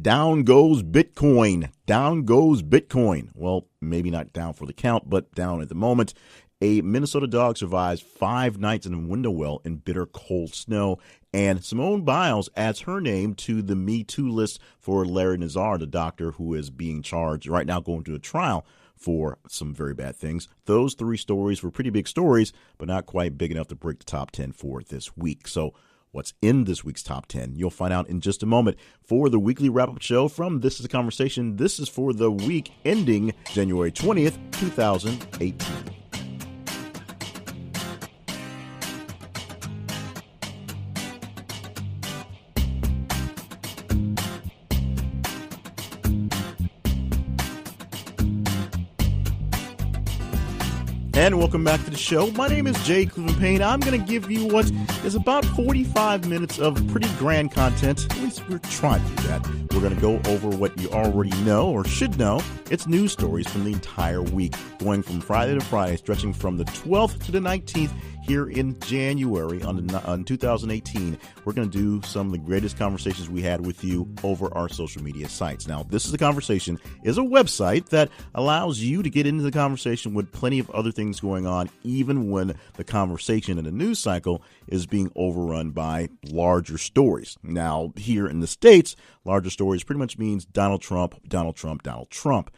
Down goes Bitcoin. Down goes Bitcoin. Well, maybe not down for the count, but down at the moment. A Minnesota dog survives 5 nights in a window well in bitter cold snow. And Simone Biles adds her name to the Me Too list for Larry Nassar, the doctor who is being charged right now, going to a trial for some very bad things. Those 3 stories were pretty big stories, but not quite big enough to break the top 10 for this week. So what's in this week's top 10? You'll find out in just a moment. For the weekly wrap-up show from This is a Conversation, this is for the week ending January 20th, 2018. And welcome back to the show. My name is Jay Cleveland Payne. I'm going to give you what is about 45 minutes of pretty grand content. At least we're trying to do that. We're going to go over what you already know or should know. It's news stories from the entire week, going from Friday to Friday, stretching from the 12th to the 19th here in January on 2018. We're going to do some of the greatest conversations we had with you over our social media sites. Now, This is a Conversation is a website that allows you to get into the conversation with plenty of other things going on, even when the conversation in the news cycle is being overrun by larger stories. Now, here in the States, larger stories pretty much means Donald Trump, Donald Trump, Donald Trump.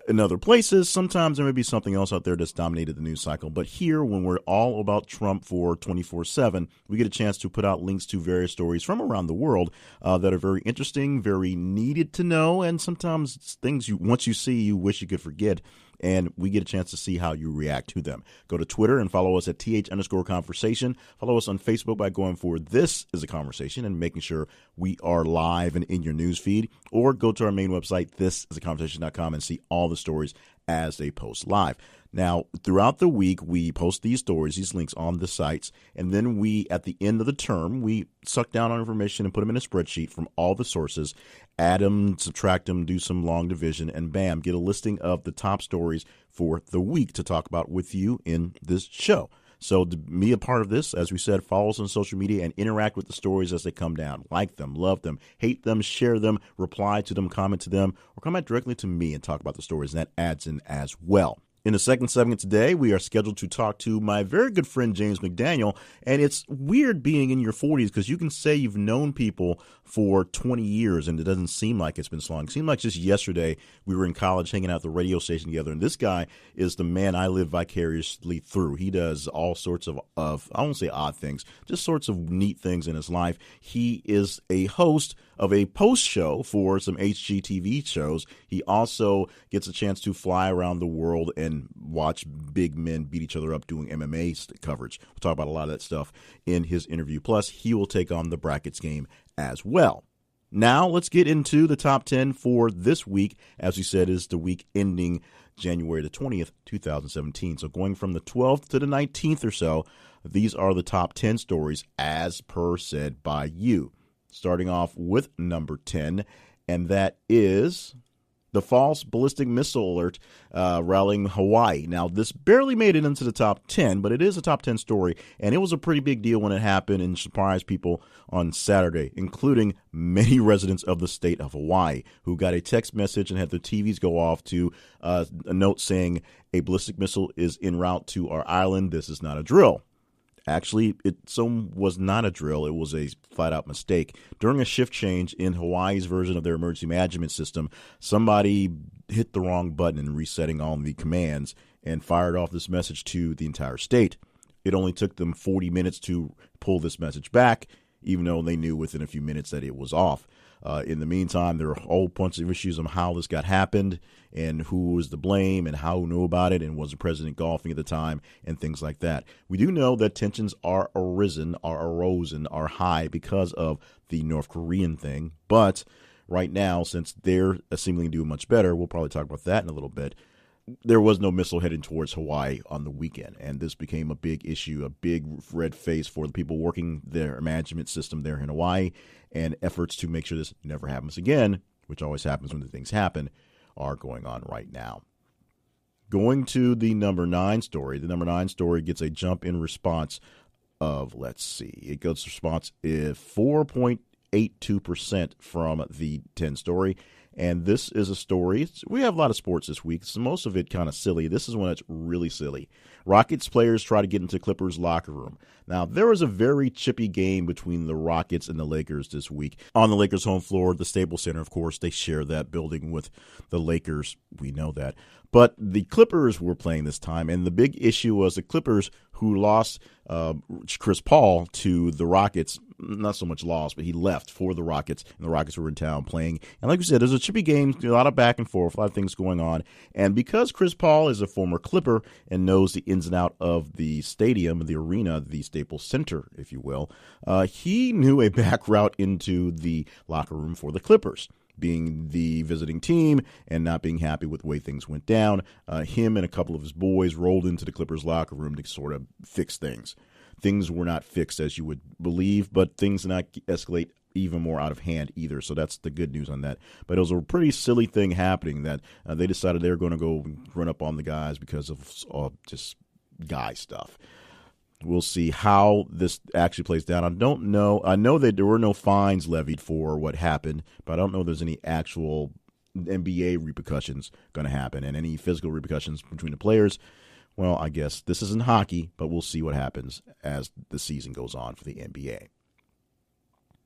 In other places, sometimes there may be something else out there that's dominated the news cycle. But here, when we're all about Trump for 24/7, we get a chance to put out links to various stories from around the world that are very interesting, very needed to know, and sometimes things once you see, you wish you could forget. And we get a chance to see how you react to them. Go to Twitter and follow us at th_conversation. Follow us on Facebook by going for This is a Conversation and making sure we are live and in your news feed. Or go to our main website, thisisaconversation.com, and see all the stories as they post live. Now, throughout the week, we post these stories, these links on the sites, and then we, at the end of the term, we suck down our information and put them in a spreadsheet from all the sources, add them, subtract them, do some long division, and bam, get a listing of the top stories for the week to talk about with you in this show. So to be a part of this, as we said, follow us on social media and interact with the stories as they come down. Like them, love them, hate them, share them, reply to them, comment to them, or comment directly to me and talk about the stories, and that adds in as well. In the second segment today, we are scheduled to talk to my very good friend, James McDaniel. And it's weird being in your 40s because you can say you've known people for 20 years and it doesn't seem like it's been so long. It seemed like just yesterday we were in college hanging out at the radio station together. And this guy is the man I live vicariously through. He does all sorts of I won't say odd things, just sorts of neat things in his life. He is a host of a post show for some HGTV shows. He also gets a chance to fly around the world and watch big men beat each other up doing MMA coverage. We'll talk about a lot of that stuff in his interview. Plus, he will take on the brackets game as well. Now, let's get into the top 10 for this week. As we said, is the week ending January the 20th, 2017. So going from the 12th to the 19th or so, these are the top 10 stories as per said by you. Starting off with number 10, and that is the false ballistic missile alert rallying Hawaii. Now, this barely made it into the top 10, but it is a top 10 story, and it was a pretty big deal when it happened and surprised people on Saturday, including many residents of the state of Hawaii who got a text message and had their TVs go off to a note saying a ballistic missile is en route to our island. This is not a drill. Actually, it was not a drill. It was a flat-out mistake. During a shift change in Hawaii's version of their emergency management system, somebody hit the wrong button in resetting all the commands and fired off this message to the entire state. It only took them 40 minutes to pull this message back, even though they knew within a few minutes that it was off. In the meantime, there are a whole bunch of issues on how this got happened and who was to blame and how knew about it and was the president golfing at the time and things like that. We do know that tensions are are high because of the North Korean thing. But right now, since they're seemingly doing much better, we'll probably talk about that in a little bit. There was no missile heading towards Hawaii on the weekend, and this became a big issue, a big red face for the people working their management system there in Hawaii, and efforts to make sure this never happens again, which always happens when the things happen, are going on right now. Going to the number 9 story. The number 9 story gets a jump in response of, let's see, it gets response 4.8 0.82% from the 10 story. And this is a story. We have a lot of sports this week, so most of it kind of silly. This is one that's really silly. Rockets players try to get into Clippers locker room. Now, there was a very chippy game between the Rockets and the Lakers this week. On the Lakers' home floor, the Staples Center, of course, they share that building with the Lakers. We know that. But the Clippers were playing this time, and the big issue was the Clippers, who lost Chris Paul to the Rockets. Not so much lost, but he left for the Rockets, and the Rockets were in town playing. And like we said, there's a chippy game, a lot of back and forth, a lot of things going on. And because Chris Paul is a former Clipper and knows the ins and out of the stadium, the arena, the Staples Center, if you will, he knew a back route into the locker room for the Clippers. Being the visiting team and not being happy with the way things went down, him and a couple of his boys rolled into the Clippers locker room to sort of fix things. Things were not fixed as you would believe, but things did not escalate even more out of hand either. So that's the good news on that. But it was a pretty silly thing happening that they decided they were going to go run up on the guys because of just guy stuff. We'll see how this actually plays down. I don't know. I know that there were no fines levied for what happened, but I don't know if there's any actual NBA repercussions going to happen and any physical repercussions between the players. Well, I guess this isn't hockey, but we'll see what happens as the season goes on for the NBA.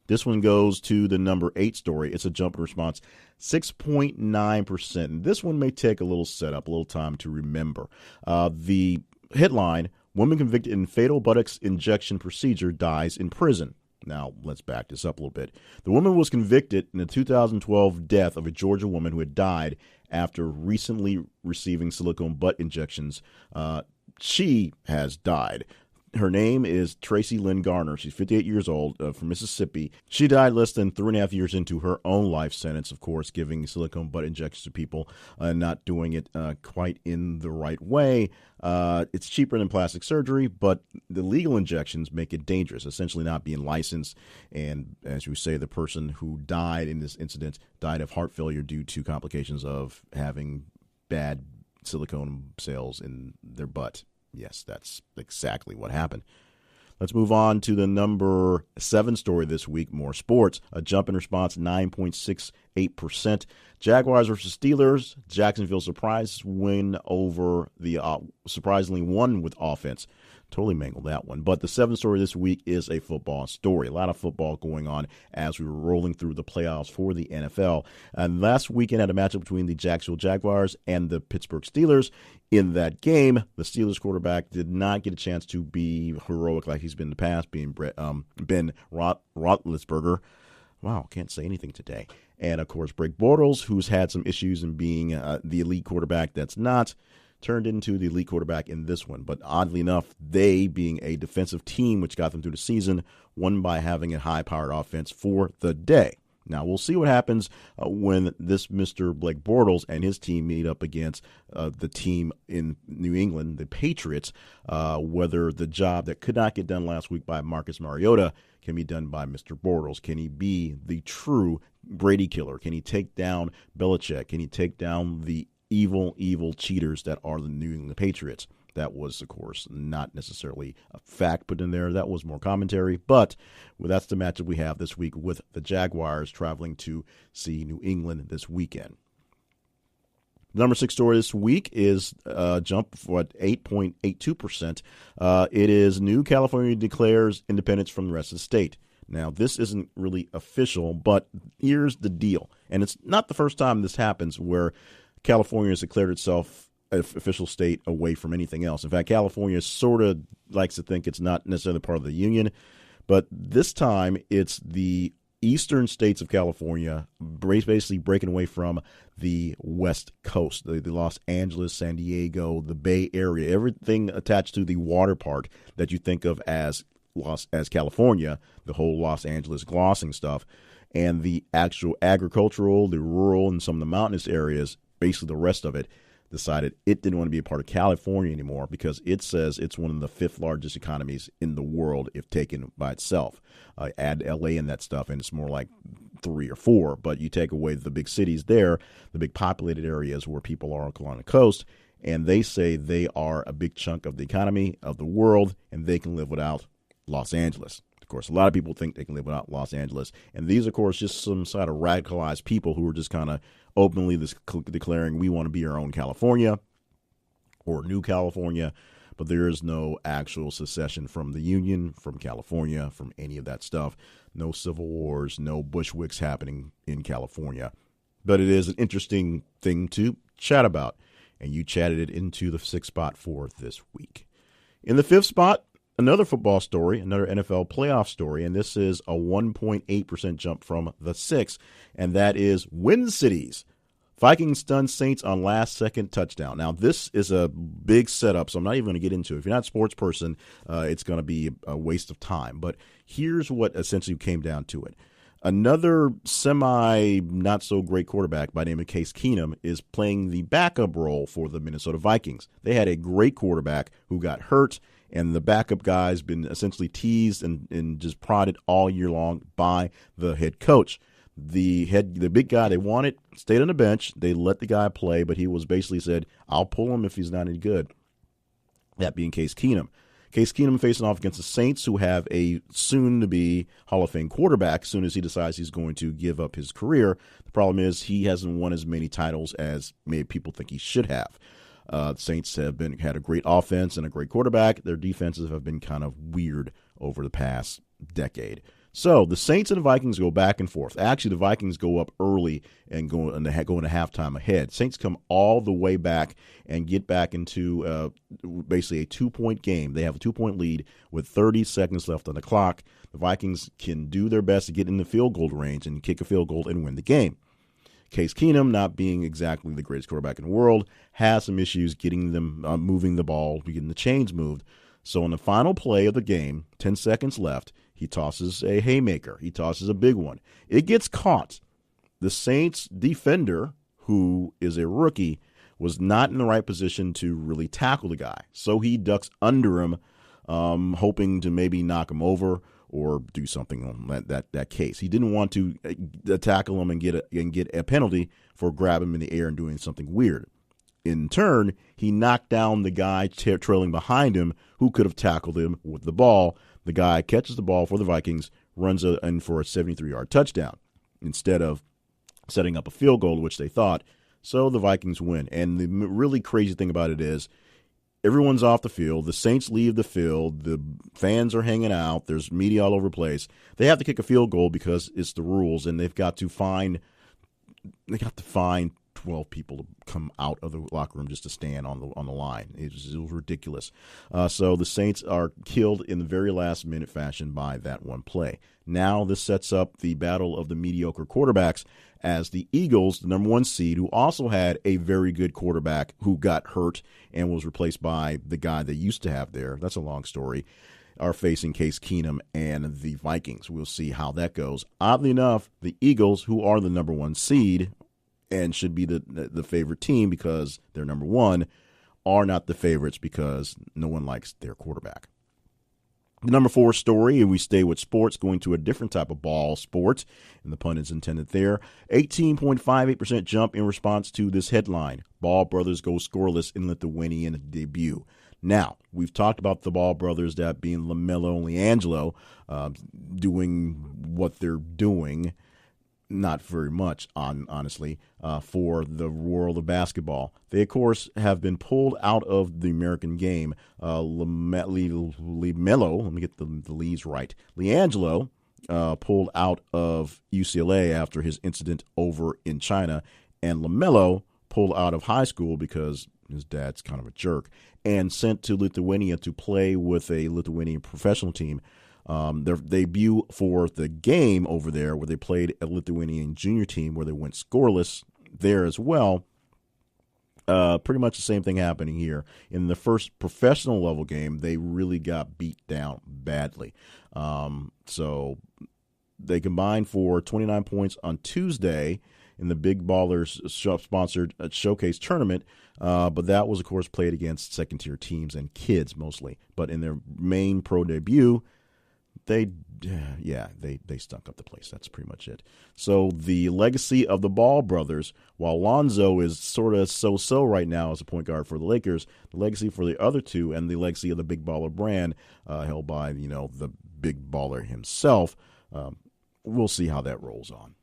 This one goes to the number 8 story. It's a jump in response, 6.9%. And this one may take a little setup, a little time to remember. The headline, woman convicted in fatal buttocks injection procedure dies in prison. Now, let's back this up a little bit. The woman was convicted in the 2012 death of a Georgia woman who had died after recently receiving silicone butt injections. She has died. Her name is Tracy Lynn Garner. She's 58 years old, from Mississippi. She died less than 3.5 years into her own life sentence, of course, giving silicone butt injections to people, not doing it quite in the right way. It's cheaper than plastic surgery, but the legal injections make it dangerous, essentially not being licensed. And as you say, the person who died in this incident died of heart failure due to complications of having bad silicone cells in their butt. Yes, that's exactly what happened. Let's move on to the number 7 story this week, more sports. A jump in response, 9.68%. Jaguars versus Steelers. Jacksonville surprise win over the surprisingly won with offense. Totally mangled that one. But the 7th story this week is a football story. A lot of football going on as we were rolling through the playoffs for the NFL. And last weekend had a matchup between the Jacksonville Jaguars and the Pittsburgh Steelers. In that game, the Steelers quarterback did not get a chance to be heroic like he's been in the past, being Ben Roethlisberger. Wow, can't say anything today. And, of course, Blake Bortles, who's had some issues in being the elite quarterback that's not, turned into the elite quarterback in this one. But oddly enough, they, being a defensive team, which got them through the season, won by having a high-powered offense for the day. Now, we'll see what happens when this Mr. Blake Bortles and his team meet up against the team in New England, the Patriots, whether the job that could not get done last week by Marcus Mariota can be done by Mr. Bortles. Can he be the true Brady killer? Can he take down Belichick? Can he take down the evil cheaters that are the New England Patriots? That was, of course, not necessarily a fact put in there. That was more commentary. But that's the matchup we have this week with the Jaguars traveling to see New England this weekend. The number 6 story this week is a jump for 8.82%. It is new California declares independence from the rest of the state. Now, this isn't really official, but here's the deal. And it's not the first time this happens where California has declared itself an official state away from anything else. In fact, California sort of likes to think it's not necessarily part of the union, but this time it's the eastern states of California basically breaking away from the West Coast, the Los Angeles, San Diego, the Bay Area, everything attached to the water part that you think of as California, the whole Los Angeles glossing stuff, and the actual agricultural, the rural, and some of the mountainous areas, basically the rest of it, decided it didn't want to be a part of California anymore because it says it's one of the 5th largest economies in the world if taken by itself. Add L.A. and that stuff, and it's more like 3 or 4. But you take away the big cities there, the big populated areas where people are along the coast, and they say they are a big chunk of the economy of the world, and they can live without Los Angeles. course, a lot of people think they can live without Los Angeles. And these, of course, just some sort of radicalized people who are just kind of openly declaring we want to be our own California or New California. But there is no actual secession from the Union, from California, from any of that stuff. No civil wars, no Bushwicks happening in California. But it is an interesting thing to chat about. And you chatted it into the 6th spot for this week. In the 5th spot, another football story, another NFL playoff story, and this is a 1.8% jump from the 6th, and that is Win Cities. Vikings stun Saints on last-second touchdown. Now, this is a big setup, so I'm not even going to get into it. If you're not a sports person, it's going to be a waste of time. But here's what essentially came down to it. Another semi-not-so-great quarterback by the name of Case Keenum is playing the backup role for the Minnesota Vikings. They had a great quarterback who got hurt, and the backup guy's been essentially teased and just prodded all year long by the head coach. The big guy they wanted stayed on the bench. They let the guy play, but he was basically said, I'll pull him if he's not any good. That being Case Keenum. Case Keenum facing off against the Saints, who have a soon-to-be Hall of Fame quarterback as soon as he decides he's going to give up his career. The problem is he hasn't won as many titles as maybe people think he should have. The Saints have had a great offense and a great quarterback. Their defenses have been kind of weird over the past decade. So the Saints and the Vikings go back and forth. Actually, the Vikings go up early and go into halftime ahead. Saints come all the way back and get back into basically a 2-point game. They have a 2-point lead with 30 seconds left on the clock. The Vikings can do their best to get in the field goal range and kick a field goal and win the game. Case Keenum, not being exactly the greatest quarterback in the world, has some issues getting them moving the ball, getting the chains moved. So on the final play of the game, 10 seconds left, he tosses a haymaker. He tosses a big one. It gets caught. The Saints defender, who is a rookie, was not in the right position to really tackle the guy. So he ducks under him, hoping to maybe knock him over or do something on that case. He didn't want to tackle him and get a penalty for grabbing him in the air and doing something weird. In turn, he knocked down the guy trailing behind him who could have tackled him with the ball. The guy catches the ball for the Vikings, runs in for a 73-yard touchdown instead of setting up a field goal, which they thought. So the Vikings win. And the really crazy thing about it is everyone's off the field. The Saints leave the field. The fans are hanging out. There's media all over the place. They have to kick a field goal because it's the rules, and they've got to find 12 people to come out of the locker room just to stand on the line. It was ridiculous. So the Saints are killed in the very last minute fashion by that one play. Now this sets up the battle of the mediocre quarterbacks as the Eagles, the number 1 seed, who also had a very good quarterback who got hurt and was replaced by the guy they used to have there. That's a long story. Are facing Case Keenum and the Vikings. We'll see how that goes. Oddly enough, the Eagles, who are the number 1 seed, and should be the favorite team because they're number 1, are not the favorites because no one likes their quarterback. The number 4 story, and we stay with sports, going to a different type of ball sport, and the pun is intended there. 18.58% jump in response to this headline. Ball brothers go scoreless in Lithuanian debut. Now, we've talked about the Ball brothers, that being LaMelo and LiAngelo, doing what they're doing. Not very much, honestly, for the world of basketball. They, of course, have been pulled out of the American game. LaMelo, let me get the leads right. LiAngelo pulled out of UCLA after his incident over in China, and LaMelo pulled out of high school because his dad's kind of a jerk, and sent to Lithuania to play with a Lithuanian professional team. Their debut for the game over there, where they played a Lithuanian junior team, where they went scoreless there as well. Pretty much the same thing happening here. In the first professional level game, they really got beat down badly. So they combined for 29 points on Tuesday in the Big Ballers sponsored showcase tournament. But that was, of course, played against second-tier teams and kids mostly. But in their main pro debut, they stunk up the place. That's pretty much it. So the legacy of the Ball brothers, while Lonzo is sort of so-so right now as a point guard for the Lakers, the legacy for the other two and the legacy of the Big Baller brand held by, the big baller himself. We'll see how that rolls on.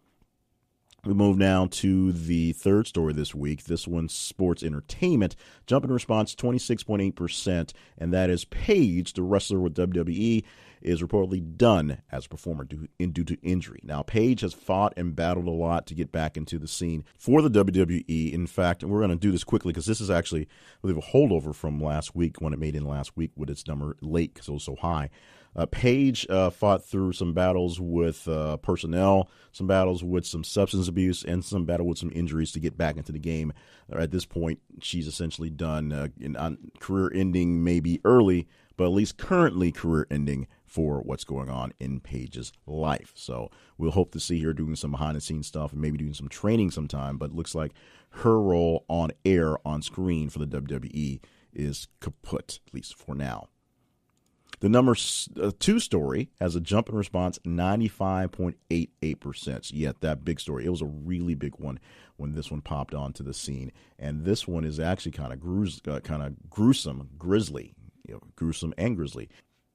We move now to the third story this week. This one's sports entertainment. Jump in response, 26.8%, and that is Paige, the wrestler with WWE, is reportedly done as a performer due to injury. Now, Paige has fought and battled a lot to get back into the scene for the WWE. In fact, we're going to do this quickly because this is actually, I believe, a holdover from last week when it made in last week with its number late because it was so high. Paige fought through some battles with personnel, some battles with some substance abuse, and some battle with some injuries to get back into the game. At this point, she's essentially done, career ending maybe early, but at least currently career ending for what's going on in Paige's life. So we'll hope to see her doing some behind-the-scenes stuff and maybe doing some training sometime, but it looks like her role on air, on screen for the WWE is kaput, at least for now. The number 2 story has a jump in response, 95.88%. Yet that big story, it was a really big one when this one popped onto the scene. And this one is actually kind of gruesome, grisly, gruesome and grisly.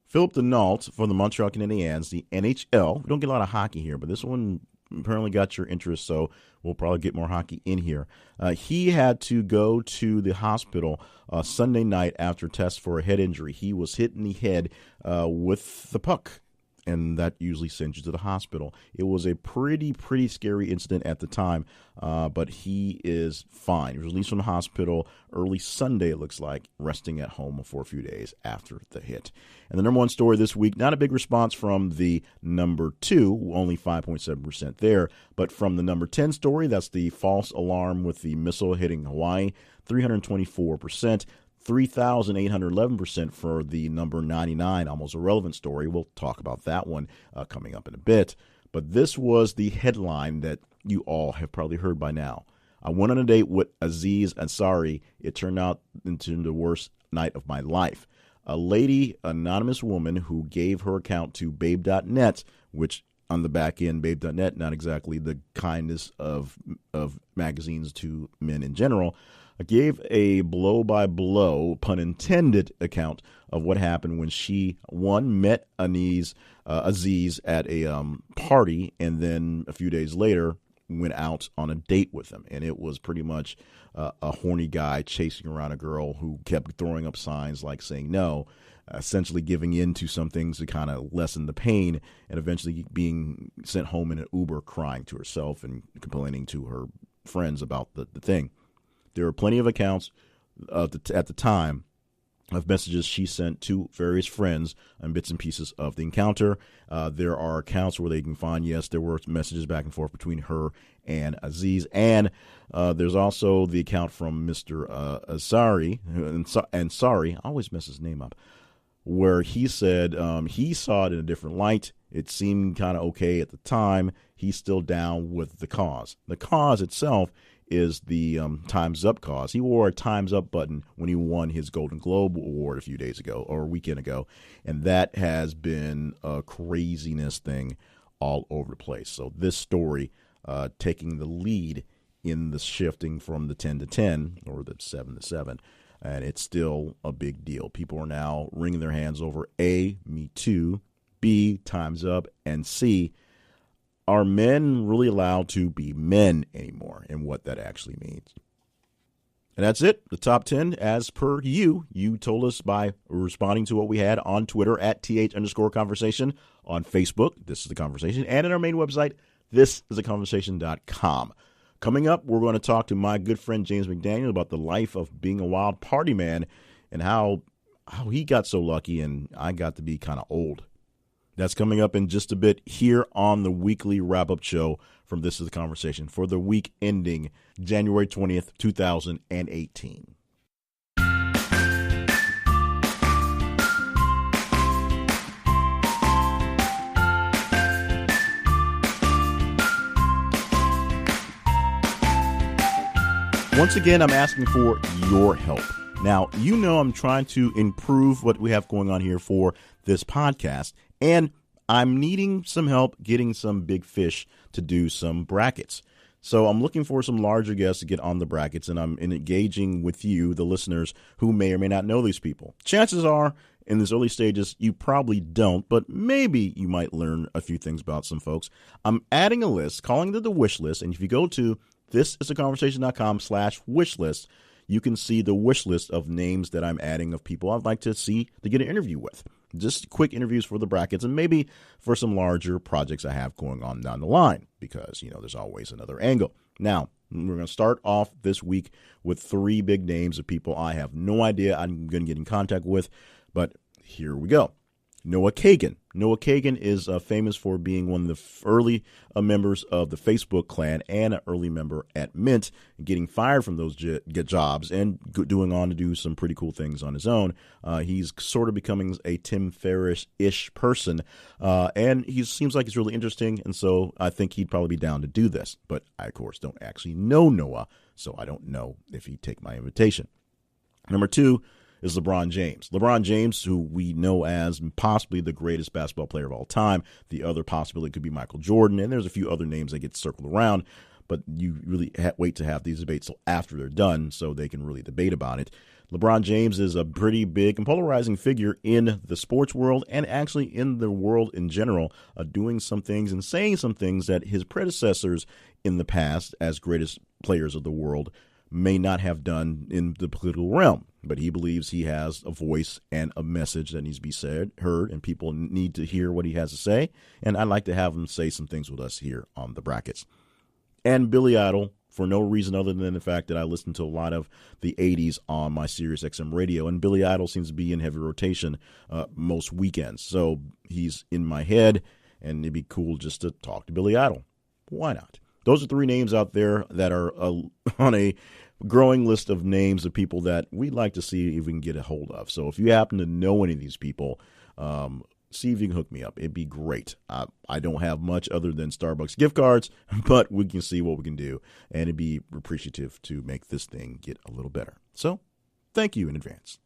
Phillip Danault for the Montreal Canadiens, the NHL. We don't get a lot of hockey here, but this one apparently got your interest, so we'll probably get more hockey in here. He had to go to the hospital Sunday night after tests for a head injury. He was hit in the head with the puck, and that usually sends you to the hospital. It was a pretty scary incident at the time, but he is fine. He was released from the hospital early Sunday, it looks like, resting at home for a few days after the hit. And the number 1 story this week, not a big response from the number 2, only 5.7% there, but from the number 10 story, that's the false alarm with the missile hitting Hawaii, 324%. 3,811% for the number 99, almost irrelevant story. We'll talk about that one coming up in a bit. But this was the headline that you all have probably heard by now. I went on a date with Aziz Ansari. It turned out into the worst night of my life. A lady, anonymous woman who gave her account to babe.net, which on the back end, babe.net, not exactly the kindest of magazines to men in general, gave a blow-by-blow, pun intended, account of what happened when she, met Aziz at a party, and then a few days later went out on a date with him. And it was pretty much a horny guy chasing around a girl who kept throwing up signs like saying no, essentially giving in to some things to kind of lessen the pain, and eventually being sent home in an Uber crying to herself and complaining to her friends about the thing. There are plenty of accounts at the time of messages she sent to various friends and bits and pieces of the encounter. There are accounts where they can find, yes, there were messages back and forth between her and Aziz. And there's also the account from Mr. Ansari, I always mess his name up, where he said he saw it in a different light. It seemed kind of okay at the time. He's still down with the cause. The cause itself is the Time's Up cause. He wore a Time's Up button when he won his Golden Globe Award a few days ago or a weekend ago, and that has been a craziness thing all over the place. So this story taking the lead in the shifting from the 10 to 10 or the 7 to 7, and it's still a big deal. People are now wringing their hands over A, Me Too, B, Time's Up, and C, are men really allowed to be men anymore, and what that actually means. And that's it. The top 10, as per you. You told us by responding to what we had on Twitter at @th_conversation, on Facebook, This is the Conversation, and at our main website, thisistheconversation.com. Coming up, we're going to talk to my good friend James McDaniel about the life of being a wild party man and how he got so lucky and I got to be kind of old. That's coming up in just a bit here on the weekly wrap-up show from This is the Conversation for the week ending January 20th, 2018. Once again, I'm asking for your help. Now, you know I'm trying to improve what we have going on here for this podcast, and I'm needing some help getting some big fish to do some brackets. So I'm looking for some larger guests to get on the brackets, and I'm engaging with you, the listeners, who may or may not know these people. Chances are, in these early stages, you probably don't, but maybe you might learn a few things about some folks. I'm adding a list, calling it the wish list, and if you go to thisisaconversation.com/wish list, you can see the wish list of names that I'm adding of people I'd like to see to get an interview with. Just quick interviews for the brackets and maybe for some larger projects I have going on down the line because, there's always another angle. Now, we're going to start off this week with 3 big names of people I have no idea I'm going to get in contact with, but here we go. Noah Kagan. Noah Kagan is famous for being one of the early members of the Facebook clan and an early member at Mint, getting fired from those jobs and doing on to do some pretty cool things on his own. He's sort of becoming a Tim Ferriss-ish person, and he seems like he's really interesting, and so I think he'd probably be down to do this. But I, of course, don't actually know Noah, so I don't know if he'd take my invitation. Number 2 is LeBron James. LeBron James, who we know as possibly the greatest basketball player of all time. The other possibility could be Michael Jordan, and there's a few other names that get circled around, but you really wait to have these debates till after they're done so they can really debate about it. LeBron James is a pretty big and polarizing figure in the sports world and actually in the world in general, doing some things and saying some things that his predecessors in the past as greatest players of the world may not have done in the political realm. But he believes he has a voice and a message that needs to be said, heard, and people need to hear what he has to say. And I'd like to have him say some things with us here on the brackets. And Billy Idol, for no reason other than the fact that I listen to a lot of the 80s on my Sirius XM radio, and Billy Idol seems to be in heavy rotation most weekends. So he's in my head, and it'd be cool just to talk to Billy Idol. Why not? Those are 3 names out there that are on a growing list of names of people that we'd like to see if we can get a hold of. So if you happen to know any of these people, see if you can hook me up. It'd be great. I don't have much other than Starbucks gift cards, but we can see what we can do, and it'd be appreciative to make this thing get a little better. So thank you in advance.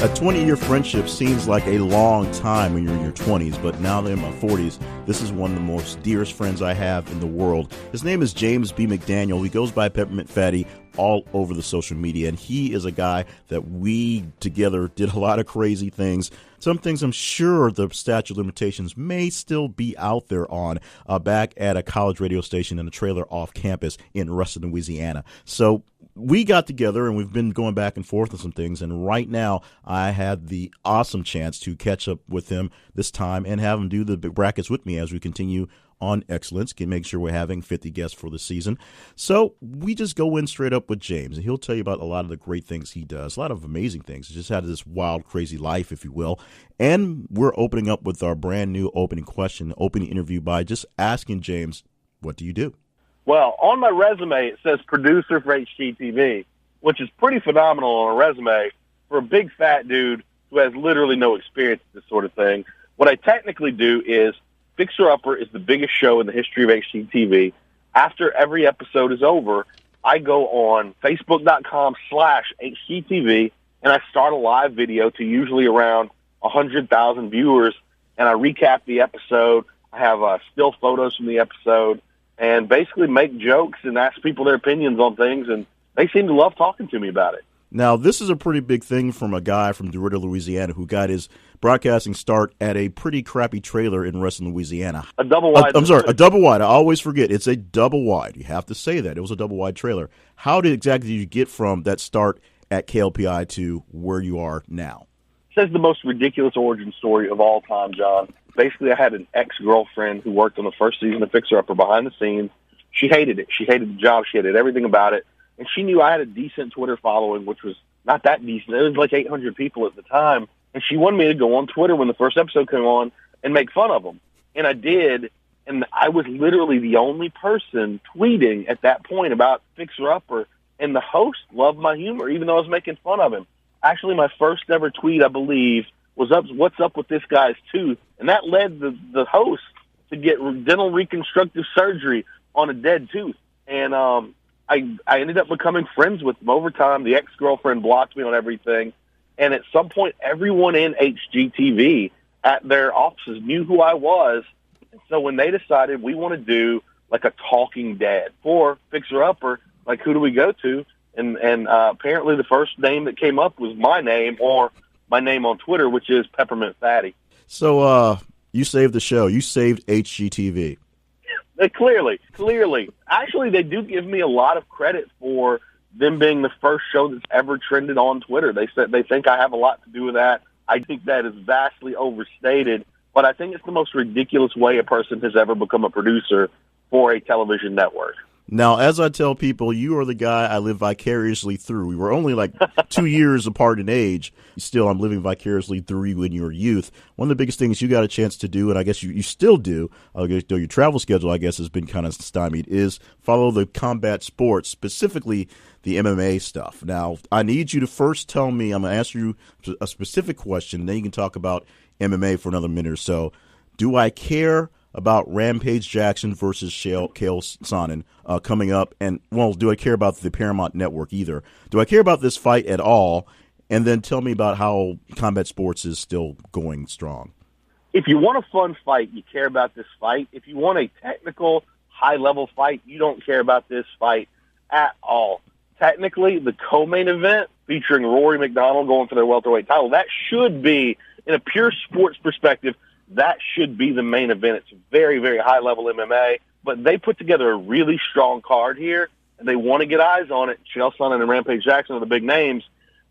A 20-year friendship seems like a long time when you're in your 20s, but now that I'm in my 40s, this is one of the most dearest friends I have in the world. His name is James B. McDaniel. He goes by Peppermint Fatty all over the social media, and he is a guy that we together did a lot of crazy things. Some things I'm sure the statute of limitations may still be out there on back at a college radio station in a trailer off campus in Ruston, Louisiana. So we got together and we've been going back and forth on some things. And right now I had the awesome chance to catch up with him this time and have him do the brackets with me as we continue on excellence, can make sure we're having 50 guests for the season. So we just go in straight up with James, and he'll tell you about a lot of the great things he does, a lot of amazing things. He just had this wild, crazy life, if you will. And we're opening up with our brand new opening question, opening interview by just asking James, what do you do? Well, on my resume, it says producer for HGTV, which is pretty phenomenal on a resume for a big fat dude who has literally no experience with this sort of thing. What I technically do is Fixer Upper is the biggest show in the history of HGTV. After every episode is over, I go on Facebook.com/HGTV, and I start a live video to usually around 100,000 viewers, and I recap the episode. I have still photos from the episode, and basically make jokes and ask people their opinions on things, and they seem to love talking to me about it. Now, this is a pretty big thing from a guy from DeRidder, Louisiana, who got his broadcasting start at a pretty crappy trailer in Ruston, Louisiana. A double wide. I'm sorry, a double wide. I always forget. It's a double wide. You have to say that. It was a double wide trailer. How exactly did you get from that start at KLPI to where you are now? It says the most ridiculous origin story of all time, John. Basically, I had an ex-girlfriend who worked on the first season of Fixer Upper behind the scenes. She hated it. She hated the job. She hated everything about it. And she knew I had a decent Twitter following, which was not that decent. It was like 800 people at the time. And she wanted me to go on Twitter when the first episode came on and make fun of them. And I did. And I was literally the only person tweeting at that point about Fixer Upper. And the host loved my humor, even though I was making fun of him. Actually, my first ever tweet, I believe, was what's up with this guy's tooth? And that led the host to get dental reconstructive surgery on a dead tooth. And I ended up becoming friends with him over time. The ex-girlfriend blocked me on everything. And at some point, everyone in HGTV at their offices knew who I was. And so when they decided we want to do like a talking dad for Fixer Upper, like who do we go to? And apparently the first name that came up was my name, or my name on Twitter, which is Peppermint Fatty. So you saved the show. You saved HGTV. Clearly. Actually, they do give me a lot of credit for them being the first show that's ever trended on Twitter. They said they think I have a lot to do with that. I think that is vastly overstated, but I think it's the most ridiculous way a person has ever become a producer for a television network. Now, as I tell people, you are the guy I live vicariously through. We were only like 2 years apart in age. Still, I'm living vicariously through you in your youth. One of the biggest things you got a chance to do, and I guess you still do, though your travel schedule, I guess, has been kind of stymied, is follow the combat sports, specifically the MMA stuff. Now, I need you to first tell me, I'm going to ask you a specific question, then you can talk about MMA for another minute or so. Do I care about Rampage Jackson versus Chael Sonnen coming up? And, well, do I care about the Paramount Network either? Do I care about this fight at all? And then tell me about how combat sports is still going strong. If you want a fun fight, you care about this fight. If you want a technical, high-level fight, you don't care about this fight at all. Technically, the co-main event featuring Rory McDonald going for their welterweight title, that should be, in a pure sports perspective, that should be the main event. It's very, very high-level MMA, but they put together a really strong card here, and they want to get eyes on it. Chael Sonnen and Rampage Jackson are the big names.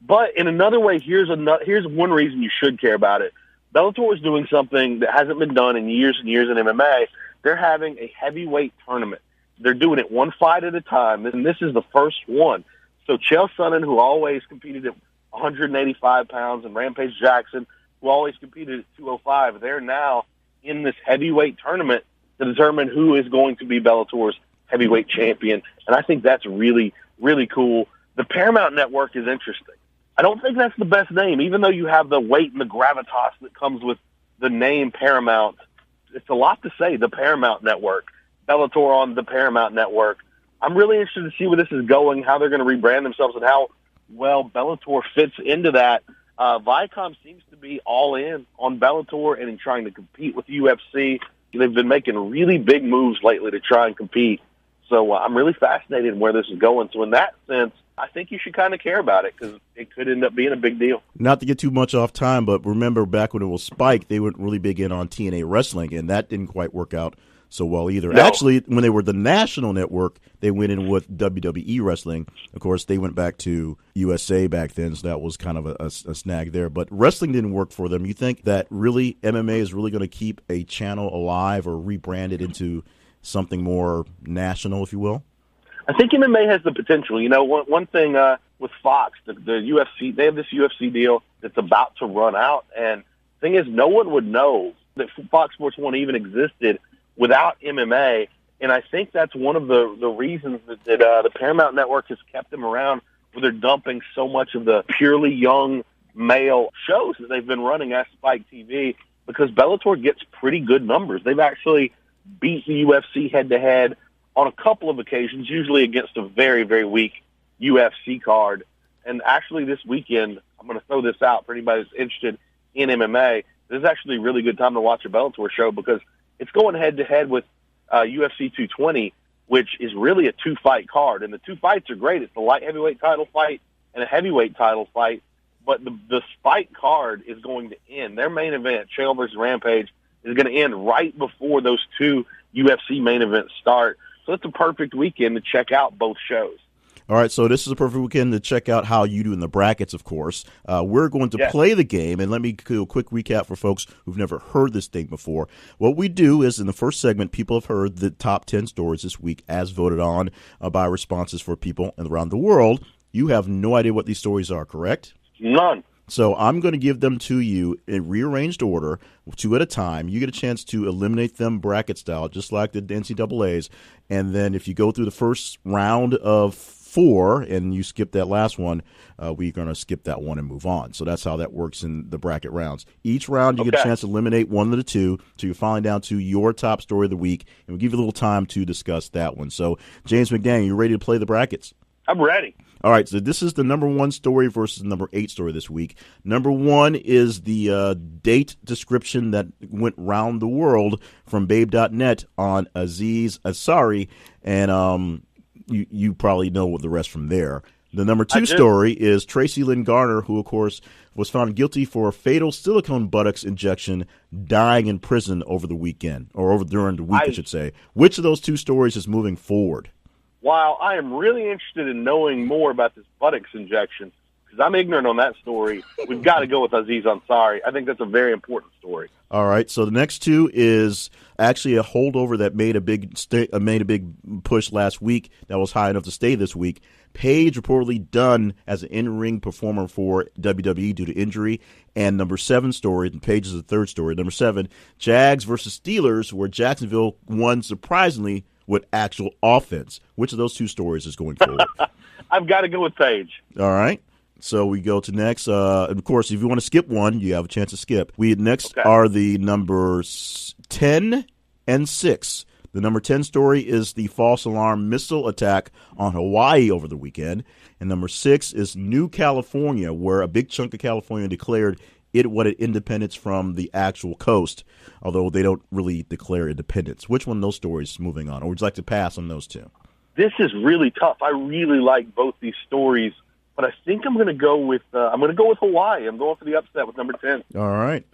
But in another way, here's one reason you should care about it. Bellator is doing something that hasn't been done in years and years in MMA. They're having a heavyweight tournament. They're doing it one fight at a time, and this is the first one. So Chael Sonnen, who always competed at 185 pounds, and Rampage Jackson, who always competed at 205, they're now in this heavyweight tournament to determine who is going to be Bellator's heavyweight champion. And I think that's really, really cool. The Paramount Network is interesting. I don't think that's the best name, even though you have the weight and the gravitas that comes with the name Paramount. It's a lot to say, the Paramount Network, Bellator on the Paramount Network. I'm really interested to see where this is going, how they're going to rebrand themselves, and how well Bellator fits into that. Viacom seems to be all in on Bellator and in trying to compete with UFC. They've been making really big moves lately to try and compete. So I'm really fascinated in where this is going. So in that sense, I think you should kind of care about it because it could end up being a big deal. Not to get too much off time, but remember back when it was Spike, they were really big in on TNA wrestling, and that didn't quite work out so well either. No. Actually, when they were the national network, they went in with WWE wrestling. Of course, they went back to USA back then, so that was kind of a snag there. But wrestling didn't work for them. You think that really MMA is really going to keep a channel alive or rebrand it into something more national, if you will? I think MMA has the potential. You know, one thing with Fox, the UFC, they have this UFC deal that's about to run out. And the thing is, no one would know that Fox Sports 1 even existed without MMA. And I think that's one of the reasons that the Paramount Network has kept them around, where they're dumping so much of the purely young male shows that they've been running at Spike TV, because Bellator gets pretty good numbers. They've actually beat the UFC head-to-head on a couple of occasions, usually against a very, very weak UFC card. And actually this weekend, I'm going to throw this out for anybody that's interested in MMA, this is actually a really good time to watch a Bellator show because it's going head-to-head with UFC 220, which is really a two-fight card. And the two fights are great. It's the light heavyweight title fight and a heavyweight title fight. But the Spike card is going to end. Their main event, Chael versus Rampage, is going to end right before those two UFC main events start. So it's a perfect weekend to check out both shows. All right, so this is a perfect weekend to check out how you do in the brackets, of course. We're going to play the game, and let me do a quick recap for folks who've never heard this thing before. What we do is, in the first segment, people have heard the top 10 stories this week as voted on by responses for people around the world. You have no idea what these stories are, correct? None. So I'm going to give them to you in rearranged order, two at a time. You get a chance to eliminate them bracket style, just like the NCAAs. And then if you go through the first round of 4 and you skip that last one, we're going to skip that one and move on. So that's how that works in the bracket rounds. Each round you get a chance to eliminate one of the two till you're finally down to your top story of the week. And we'll give you a little time to discuss that one. So, James McDaniel, you ready to play the brackets? I'm ready. All right, so this is the number 1 story versus the number 8 story this week. Number 1 is the date description that went round the world from Babe.net on Aziz Ansari, and you probably know what the rest from there. The number 2 story is Tracy Lynn Garner, who, of course, was found guilty for a fatal silicone buttocks injection, dying in prison over the weekend, or during the week, I should say. Which of those 2 stories is moving forward? While I am really interested in knowing more about this buttocks injection, because I'm ignorant on that story, we've got to go with Aziz Ansari. I think that's a very important story. All right, so the next 2 is actually a holdover that made a big push last week that was high enough to stay this week. Paige reportedly done as an in-ring performer for WWE due to injury. And number 7 story, and Paige is the 3rd story. Number 7, Jags versus Steelers, where Jacksonville won surprisingly with actual offense. Which of those 2 stories is going forward? I've got to go with Paige. All right. So we go to next. And of course, if you want to skip one, you have a chance to skip. Are the numbers 10 and 6. The number 10 story is the false alarm missile attack on Hawaii over the weekend. And number 6 is New California, where a big chunk of California declared it wanted independence from the actual coast, although they don't really declare independence. Which one of those stories is moving on? Or would you like to pass on those 2? This is really tough. I really like both these stories, but I think I'm going to go with Hawaii. I'm going for the upset with number 10. All right.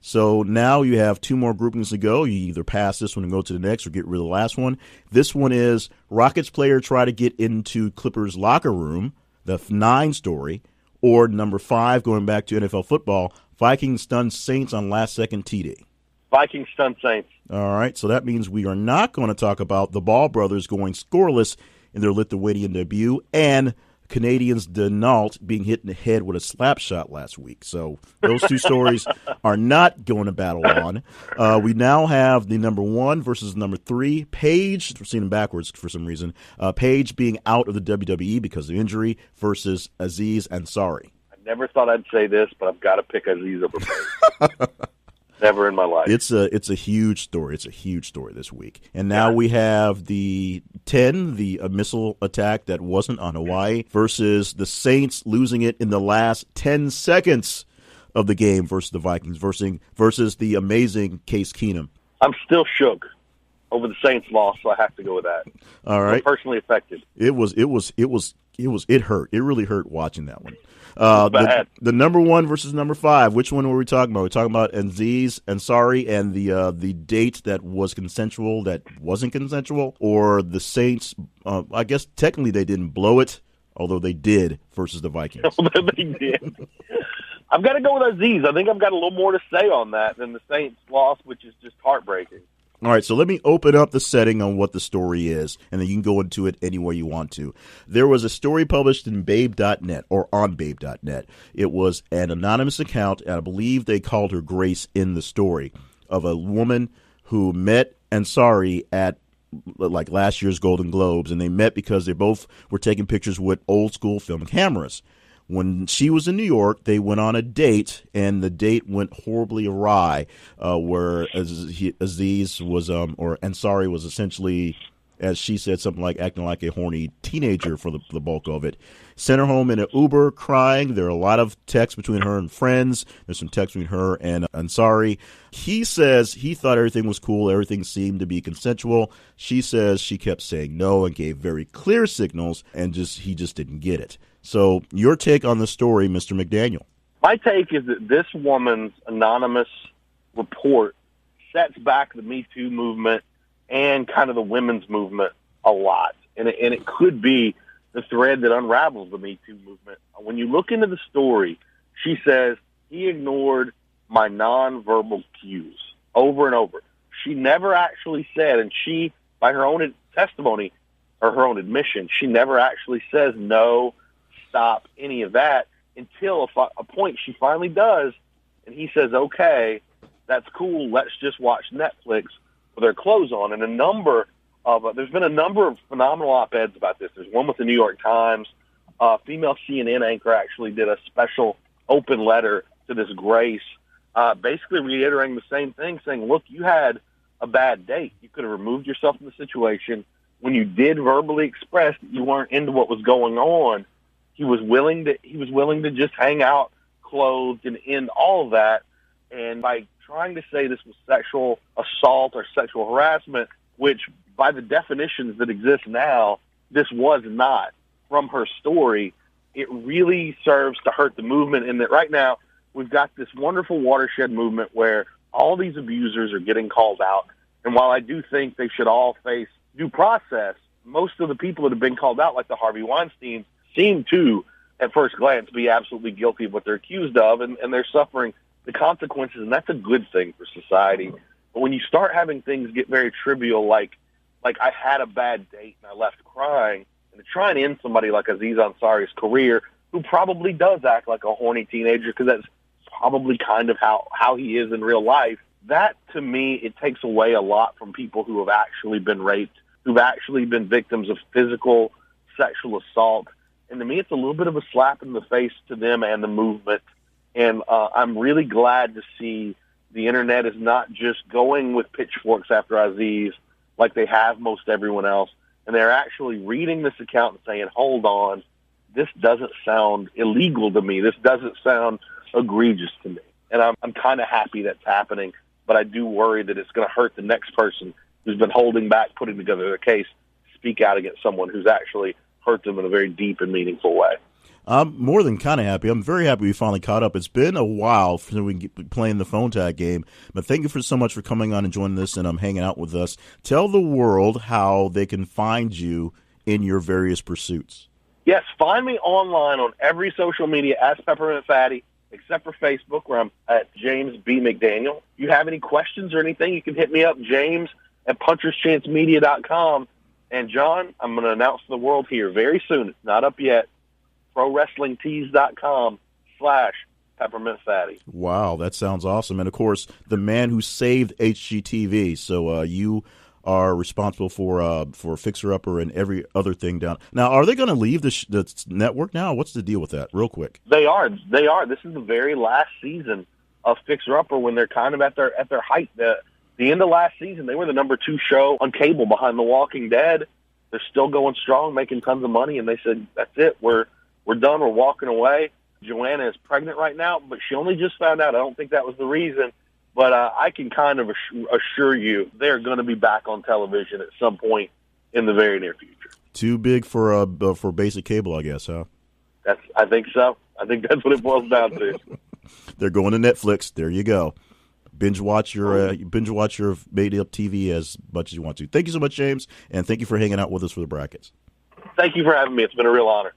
So now you have 2 more groupings to go. You either pass this one and go to the next or get rid of the last one. This one is Rockets player try to get into Clippers locker room, the 9 story, or number 5, going back to NFL football, Vikings stun Saints on last-second TD. Vikings stun Saints. All right, so that means we are not going to talk about the Ball brothers going scoreless in their Lithuanian debut and Canadians Danault being hit in the head with a slap shot last week. So those 2 stories are not going to battle on. We now have the number 1 versus number 3. Paige, we're seeing them backwards for some reason. Paige being out of the WWE because of injury versus Aziz Ansari. I never thought I'd say this, but I've got to pick Aziz over Paige. Never in my life. It's a huge story. It's a huge story this week. And now we have the 10, the missile attack that wasn't on Hawaii, versus the Saints losing it in the last 10 seconds of the game versus the Vikings, versus the amazing Case Keenum. I'm still shook over the Saints loss, so I have to go with that. All right. I'm personally affected. It hurt. It really hurt watching that one. The number 1 versus number 5. Which one were we talking about? We're talking about Aziz Ansari and the date that was consensual that wasn't consensual, or the Saints. I guess technically they didn't blow it, although they did, versus the Vikings. They did. I've got to go with Aziz. I think I've got a little more to say on that than the Saints loss, which is just heartbreaking. All right, so let me open up the setting on what the story is, and then you can go into it any way you want to. There was a story published in Babe.net, or on Babe.net. It was an anonymous account, and I believe they called her Grace in the story, of a woman who met Ansari at like last year's Golden Globes, and they met because they both were taking pictures with old-school film cameras. When she was in New York, they went on a date, and the date went horribly awry, where Aziz was, or Ansari was essentially, as she said, something like acting like a horny teenager for the bulk of it. Sent her home in an Uber crying. There are a lot of texts between her and friends. There's some texts between her and Ansari. He says he thought everything was cool. Everything seemed to be consensual. She says she kept saying no and gave very clear signals, and he just didn't get it. So your take on the story, Mr. McDaniel. My take is that this woman's anonymous report sets back the Me Too movement and kind of the women's movement a lot. And it could be the thread that unravels the Me Too movement. When you look into the story, she says, he ignored my nonverbal cues over and over. She never actually said, and she, by her own testimony or her own admission, she never actually says no, stop, any of that, until a point she finally does, and he says, okay, that's cool, let's just watch Netflix with our clothes on. And there's been a number of phenomenal op-eds about this. There's one with the New York Times. Female CNN anchor actually did a special open letter to this Grace, basically reiterating the same thing, saying, look, you had a bad date. You could have removed yourself from the situation. When you did verbally express that you weren't into what was going on, He was willing to just hang out clothed and end all of that. And by trying to say this was sexual assault or sexual harassment, which by the definitions that exist now, this was not from her story, it really serves to hurt the movement. And that right now we've got this wonderful watershed movement where all these abusers are getting called out. And while I do think they should all face due process, most of the people that have been called out, like the Harvey Weinstein, seem to, at first glance, be absolutely guilty of what they're accused of, and they're suffering the consequences, and that's a good thing for society. But when you start having things get very trivial, like I had a bad date and I left crying, and to try and end somebody like Aziz Ansari's career, who probably does act like a horny teenager, because that's probably kind of how he is in real life, that, to me, it takes away a lot from people who have actually been raped, who've actually been victims of physical, sexual assault. And to me, it's a little bit of a slap in the face to them and the movement. And I'm really glad to see the Internet is not just going with pitchforks after Aziz like they have most everyone else. And they're actually reading this account and saying, hold on, this doesn't sound illegal to me. This doesn't sound egregious to me. And I'm kind of happy that's happening. But I do worry that it's going to hurt the next person who's been holding back, putting together their case, speak out against someone who's actually hurt them in a very deep and meaningful way. I'm more than kind of happy. I'm very happy we finally caught up. It's been a while since we get playing the phone tag game, but thank you so much for coming on and joining us and hanging out with us. Tell the world how they can find you in your various pursuits. Yes, find me online on every social media as Peppermint Fatty, except for Facebook, where I'm at James B. McDaniel. If you have any questions or anything, you can hit me up, james@puncherschancemedia.com. And, John, I'm going to announce to the world here very soon, it's not up yet, ProWrestlingTees.com/Peppermint Fatty. Wow, that sounds awesome. And, of course, the man who saved HGTV. So you are responsible for Fixer Upper and every other thing down. Now, are they going to leave the network now? What's the deal with that? Real quick. They are. This is the very last season of Fixer Upper when they're kind of at their height. The end of last season, they were the number 2 show on cable behind The Walking Dead. They're still going strong, making tons of money, and they said, that's it. We're done. We're walking away. Joanna is pregnant right now, but she only just found out. I don't think that was the reason. But I can kind of assure you they're going to be back on television at some point in the very near future. Too big for basic cable, I guess, huh? I think so. I think that's what it boils down to. They're going to Netflix. There you go. Binge watch your made up TV as much as you want to. Thank you so much, James, and thank you for hanging out with us for the brackets. Thank you for having me. It's been a real honor.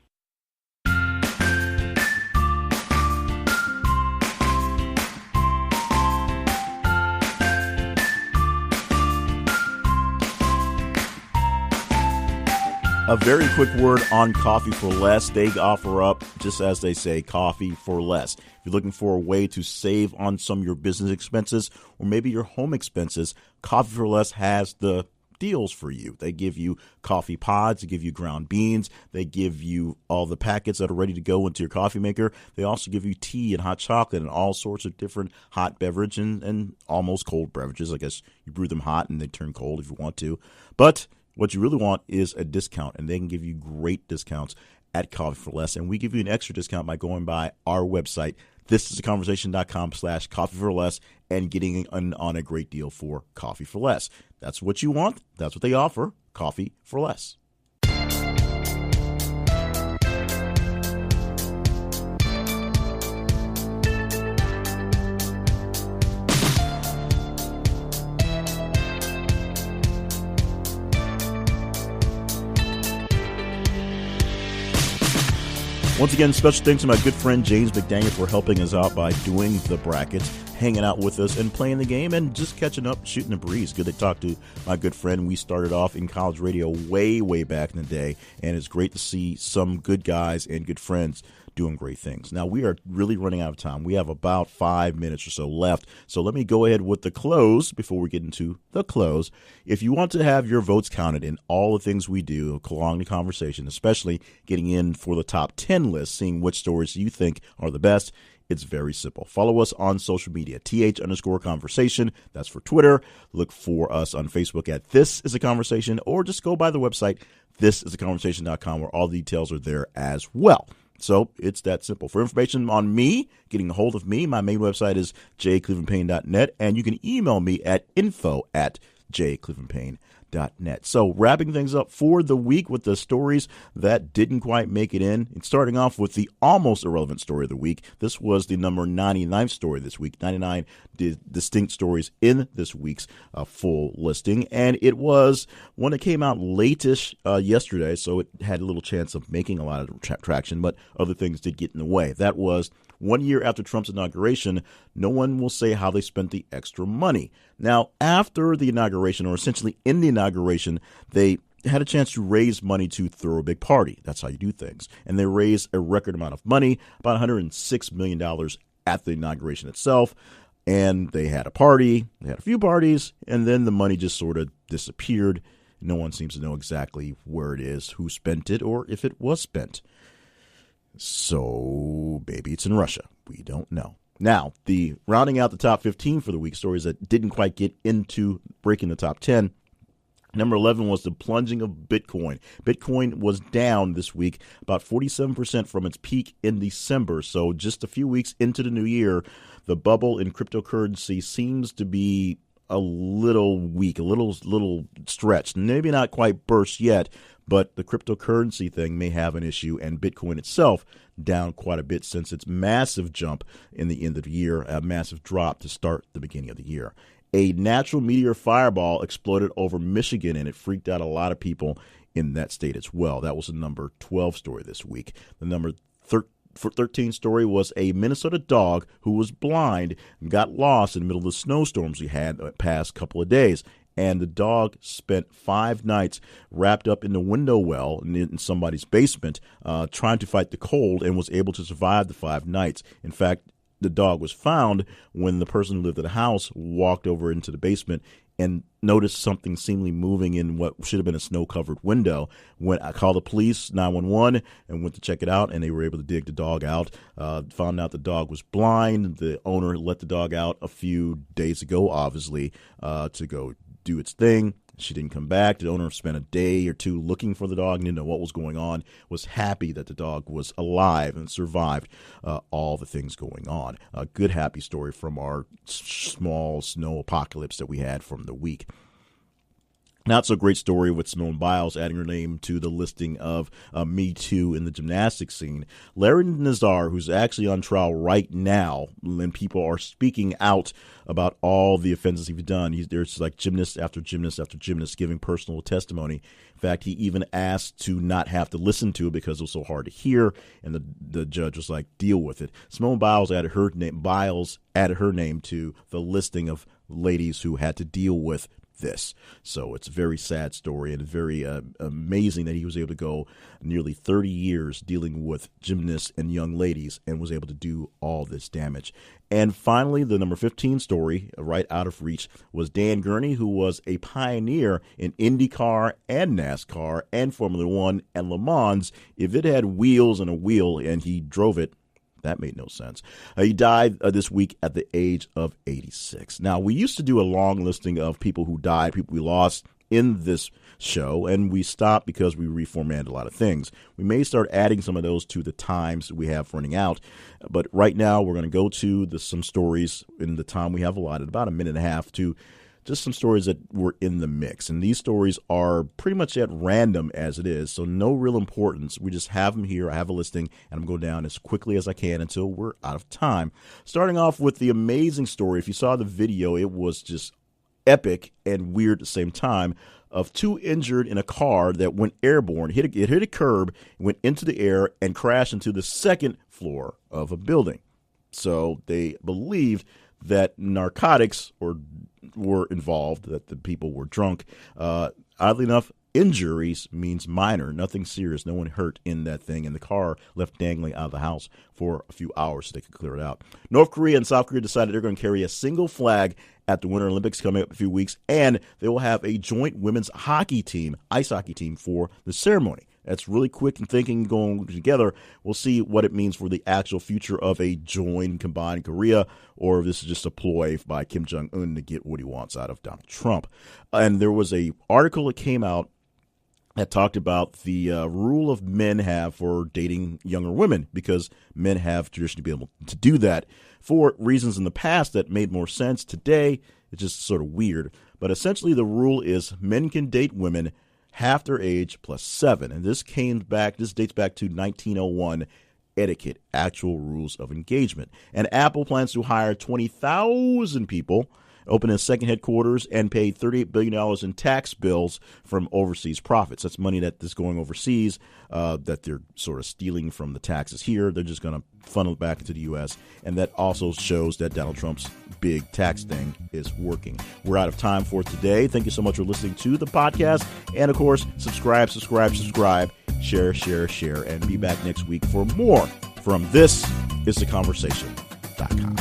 A very quick word on Coffee for Less. They offer up, just as they say, coffee for less. If you're looking for a way to save on some of your business expenses or maybe your home expenses, Coffee for Less has the deals for you. They give you coffee pods, they give you ground beans, they give you all the packets that are ready to go into your coffee maker. They also give you tea and hot chocolate and all sorts of different hot beverage and almost cold beverages. I guess you brew them hot and they turn cold if you want to. But what you really want is a discount, and they can give you great discounts at Coffee for Less. And we give you an extra discount by going by our website, thisisaconversation.com/coffee for less, and getting on a great deal for Coffee for Less. That's what you want. That's what they offer. Coffee for Less. Once again, special thanks to my good friend James McDaniel for helping us out by doing the brackets, hanging out with us and playing the game and just catching up, shooting the breeze. Good to talk to my good friend. We started off in college radio way, way back in the day, and it's great to see some good guys and good friends doing great things. Now, we are really running out of time. We have about 5 minutes or so left, so let me go ahead with the close before we get into the close. If you want to have your votes counted in all the things we do along the conversation, especially getting in for the top 10 list, seeing which stories you think are the best, it's very simple. Follow us on social media, th_conversation. That's for Twitter. Look for us on Facebook at This Is a Conversation, or just go by the website, thisisaconversation.com, where all the details are there as well. So it's that simple. For information on me, getting a hold of me, my main website is jclevelandpayne.net, and you can email me at info@jclevelandpayne.net. So wrapping things up for the week with the stories that didn't quite make it in. And starting off with the almost irrelevant story of the week. This was the number 99th story this week. 99 distinct stories in this week's full listing. And it was one that came out late-ish yesterday, so it had a little chance of making a lot of traction, but other things did get in the way. That was 1 year after Trump's inauguration, no one will say how they spent the extra money. Now, after the inauguration, or essentially in the inauguration, they had a chance to raise money to throw a big party. That's how you do things. And they raised a record amount of money, about $106 million at the inauguration itself. And they had a party, they had a few parties, and then the money just sort of disappeared. No one seems to know exactly where it is, who spent it, or if it was spent. So maybe it's in Russia. We don't know. Now, the rounding out the top 15 for the week, stories that didn't quite get into breaking the top 10. Number 11 was the plunging of Bitcoin. Bitcoin was down this week, about 47% from its peak in December. So just a few weeks into the new year, the bubble in cryptocurrency seems to be a little weak, a little stretched. Maybe not quite burst yet, but the cryptocurrency thing may have an issue, and Bitcoin itself down quite a bit since its massive jump in the end of the year, a massive drop to start the beginning of the year. A natural meteor fireball exploded over Michigan, and it freaked out a lot of people in that state as well. That was the number 12 story this week. The number 13 story was a Minnesota dog who was blind and got lost in the middle of the snowstorms we had the past couple of days. And the dog spent 5 nights wrapped up in the window well in somebody's basement trying to fight the cold, and was able to survive the 5 nights. In fact, the dog was found when the person who lived at the house walked over into the basement and noticed something seemingly moving in what should have been a snow-covered window. When I called the police, 911, and went to check it out, and they were able to dig the dog out. Found out the dog was blind. The owner let the dog out a few days ago, obviously, to go do its thing. She didn't come back. The owner spent a day or two looking for the dog, didn't know what was going on, was happy that the dog was alive and survived all the things going on. A good, happy story from our small snow apocalypse that we had from the week. Not so great story with Simone Biles adding her name to the listing of Me Too in the gymnastics scene. Larry Nassar, who's actually on trial right now, and people are speaking out about all the offenses he's done. There's like gymnast after gymnast after gymnast giving personal testimony. In fact, he even asked to not have to listen to it because it was so hard to hear, and the judge was like, deal with it. Simone Biles added her name to the listing of ladies who had to deal with this. So it's a very sad story, and very amazing that he was able to go nearly 30 years dealing with gymnasts and young ladies and was able to do all this damage. And finally, the number 15 story, right out of reach, was Dan Gurney, who was a pioneer in IndyCar and NASCAR and Formula One and Le Mans. If it had wheels and a wheel and he drove it, that made no sense. He died this week at the age of 86. Now, we used to do a long listing of people who died, people we lost in this show, and we stopped because we reformatted a lot of things. We may start adding some of those to the times we have running out, but right now we're going to go to some stories in the time we have allotted, about a minute and a half, to just some stories that were in the mix. And these stories are pretty much at random as it is, so no real importance. We just have them here. I have a listing, and I'm going to go down as quickly as I can until we're out of time. Starting off with the amazing story. If you saw the video, it was just epic and weird at the same time, of 2 injured in a car that went airborne. It hit a curb, went into the air, and crashed into the 2nd floor of a building. So they believed that narcotics were involved, that the people were drunk. Oddly enough, injuries means minor, nothing serious, no one hurt in that thing, and the car left dangling out of the house for a few hours so they could clear it out. North Korea and South Korea decided they're going to carry a single flag at the Winter Olympics coming up in a few weeks, and they will have a joint women's hockey team, ice hockey team, for the ceremony. That's really quick and thinking going together. We'll see what it means for the actual future of a joined, combined Korea, or if this is just a ploy by Kim Jong-un to get what he wants out of Donald Trump. And there was a article that came out that talked about the rule of men have for dating younger women, because men have traditionally been able to do that for reasons in the past that made more sense. Today, it's just sort of weird. But essentially, the rule is men can date women half their age plus 7. And this dates back to 1901 etiquette, actual rules of engagement. And Apple plans to hire 20,000 people, open a second headquarters, and pay $38 billion in tax bills from overseas profits. That's money that is going overseas that they're sort of stealing from the taxes here. They're just going to funnel it back into the U.S., and that also shows that Donald Trump's big tax thing is working. We're out of time for today. Thank you so much for listening to the podcast. And, of course, subscribe, share, and be back next week for more from This Is The Conversation.com.